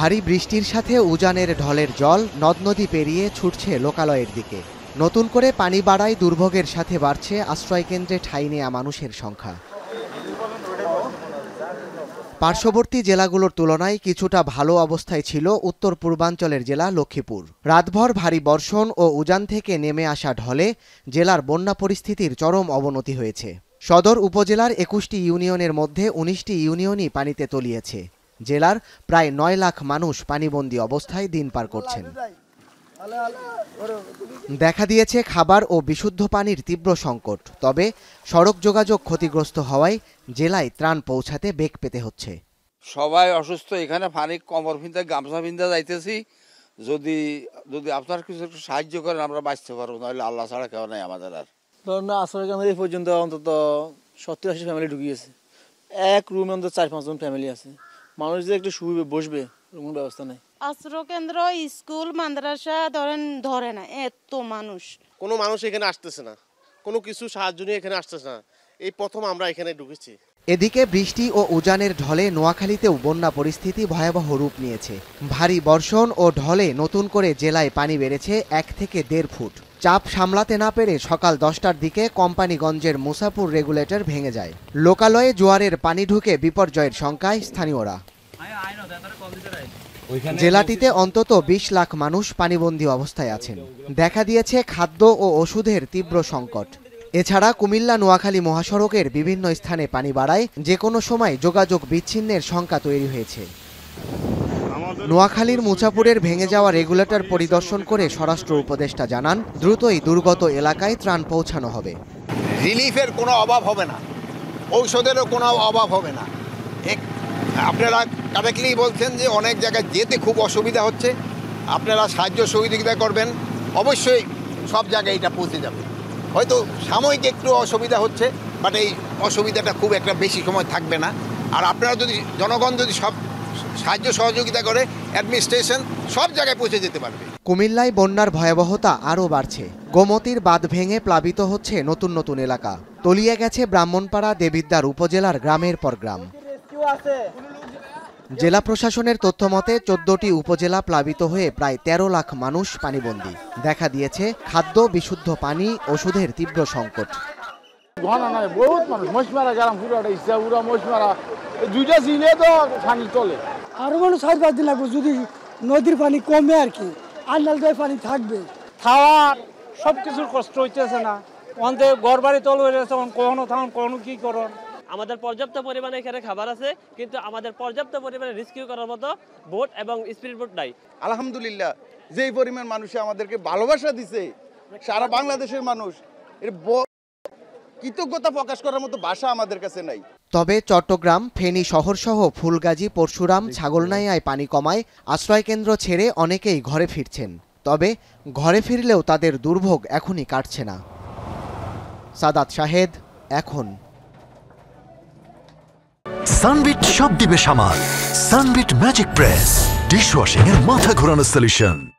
ভারী বৃষ্টির সাথে উজানের ঢলের জল নদ নদী পেরিয়ে ছুটছে লোকালয়ের দিকে। নতুন করে পানি বাড়ায় দুর্ভোগের সাথে বাড়ছে আশ্রয়কেন্দ্রে ঠাঁই নেয়া মানুষের সংখ্যা। পার্শ্ববর্তী জেলাগুলোর তুলনায় কিছুটা ভালো অবস্থায় ছিল উত্তর পূর্বাঞ্চলের জেলা লক্ষ্মীপুর। রাতভর ভারী বর্ষণ ও উজান থেকে নেমে আসা ঢলে জেলার বন্যা পরিস্থিতির চরম অবনতি হয়েছে। সদর উপজেলার ২১টি ইউনিয়নের মধ্যে ১৯টি ইউনিয়নই পানিতে তলিয়েছে। জেলার প্রায় ৯ লাখ মানুষ পানিবন্দী অবস্থায় দিন পার করছেন। দেখা দিয়েছে খাবার ও বিশুদ্ধ পানির তীব্র সংকট। তবে সড়ক যোগাযোগ ক্ষতিগ্রস্ত হওয়ায় জেলায় ত্রাণ পৌঁছাতে বেগ পেতে হচ্ছে। সবাই অসুস্থ, এখানে পানি কমর ভিন্দা গামছা ভিন্দা যাইতেছি। যদি যদি আপনার কিছু একটু সাহায্য করেন আমরা বাঁচতে পারবো, নাহলে আল্লাহ ছাড়া কেউ নাই আমাদের। আর ধরুন আশ্রয়কেন্দ্র এই পর্যন্ত অন্তত ৭০-৮০ ফ্যামিলি ঢুকিয়েছে। এক রুমে অন্তত ৪-৫ জন ফ্যামিলি আছে। মানুষ যে একটু শুয়ে বসবে কোনো ব্যবস্থা নেই। আশ্রয়কেন্দ্র, স্কুল, মাদ্রাসা ধরে না, এত মানুষ। কোনো মানুষ এখানে আসতেছে না, কোনো কিছু সাহায্য নিয়ে এখানে আসতেছে না। এই প্রথম আমরা এখানে ঢুকেছি। এদিকে বৃষ্টি ও উজানের ঢলে নোয়াখালীতেও বন্যা পরিস্থিতি ভয়াবহ রূপ নিয়েছে। ভারী বর্ষণ ও ঢলে নতুন করে জেলায় পানি বেড়েছে ১ থেকে ১.৫ ফুট। চাপ সামলাতে না পেরে সকাল ১০টার দিকে কোম্পানিগঞ্জের মুসাপুর রেগুলেটর ভেঙে যায়। লোকালয়ে জোয়ারের পানি ঢুকে বিপর্যয়ের শঙ্কায় স্থানীয়রা। জেলাটিতে অন্তত ২০ লাখ মানুষ পানিবন্দী অবস্থায় আছেন। দেখা দিয়েছে খাদ্য ও ওষুধের তীব্র সংকট। এছাড়া কুমিল্লা নোয়াখালী মহাসড়কের বিভিন্ন স্থানে পানি বাড়ায় যে কোনো সময় যোগাযোগ বিচ্ছিন্নের শঙ্কা তৈরি হয়েছে। নোয়াখালীর মুছাপুরের ভেঙে যাওয়া রেগুলেটর পরিদর্শন করে স্বরাষ্ট্র উপদেষ্টা জানান, দ্রুতই দুর্গত এলাকায় ত্রাণ পৌঁছানো হবে। রিলিফের কোনো অভাব হবে না, ঔষধেরও কোনো অভাব হবে না। আপনারা কারেক্টলি বলছেন যে অনেক জায়গায় যেতে খুব অসুবিধা হচ্ছে। আপনারা সাহায্য সহযোগিতা করবেন, অবশ্যই সব জায়গায় এটা পৌঁছে যাবে। হয়তো সাময়িক একটু অসুবিধা হচ্ছে, বাট এই অসুবিধাটা খুব একটা বেশি সময় থাকবে না। আর আপনারা যদি জনগণ যদি সব সাহায্য সহযোগিতা করে, অ্যাডমিনিস্ট্রেশন সব জায়গায় পৌঁছে যেতে পারবে। কুমিল্লায় বন্যার ভয়াবহতা আরও বাড়ছে। গোমতীর বাঁধ ভেঙে প্লাবিত হচ্ছে নতুন নতুন এলাকা। তলিয়ে গেছে ব্রাহ্মণপাড়া দেবিদ্বার উপজেলার গ্রামের পর গ্রাম। জেলা প্রশাসনের তথ্যমতে ১৪টি উপজেলা প্লাবিত হয়ে প্রায় ১৩ লাখ মানুষ পানিবন্দী। দেখা দিয়েছে খাদ্য, বিশুদ্ধ পানি, ওষুধের তীব্র সংকট। বহুত মানুষ মশমারা গেলাম, পুরোটা ইচ্ছা পুরো মশমারা, দুইটা ঝিলে তো পানি চলে। আরো মানুষ ৪-৫ দিন লাগবে যদি নদীর পানি কমে, আর কি আন্ডালটায় পানি থাকবে। খাওয়ার সবকিছুর কষ্ট হইতেছে না, আমাদের ঘর বাড়ি তল হয়ে যাচ্ছে, কখনো থাকুন কখনো কি করুন। আমাদের পর্যাপ্ত পরিমাণে এখানে খাবার আছে, কিন্তু আমাদের পর্যাপ্ত পরিমাণে রেস্কিউ করার মতো বোট এবং স্পিড বোট নাই। আলহামদুলিল্লাহ, যেই পরিমাণ মানুষে আমাদেরকে ভালোবাসা দিছে, সারা বাংলাদেশের মানুষ, এর কৃতজ্ঞতা প্রকাশ করার মতো ভাষা আমাদের কাছে নাই। তবে চট্টগ্রাম, ফেনী শহরসহ ফুলগাজী, পরশুরাম, ছাগলনাইয়ায় পানি কমায় আশ্রয়কেন্দ্র ছেড়ে অনেকেই ঘরে ফিরছেন। তবে ঘরে ফিরলেও তাদের দুর্ভোগ এখনই কাটছে না। সাদাত শাহেদ, এখন। সানবিট সব দিবে সামাল। সানবিট ম্যাজিক প্রেস, ডিশওয়াশিং এর মাথা ঘোরানো সলিউশন।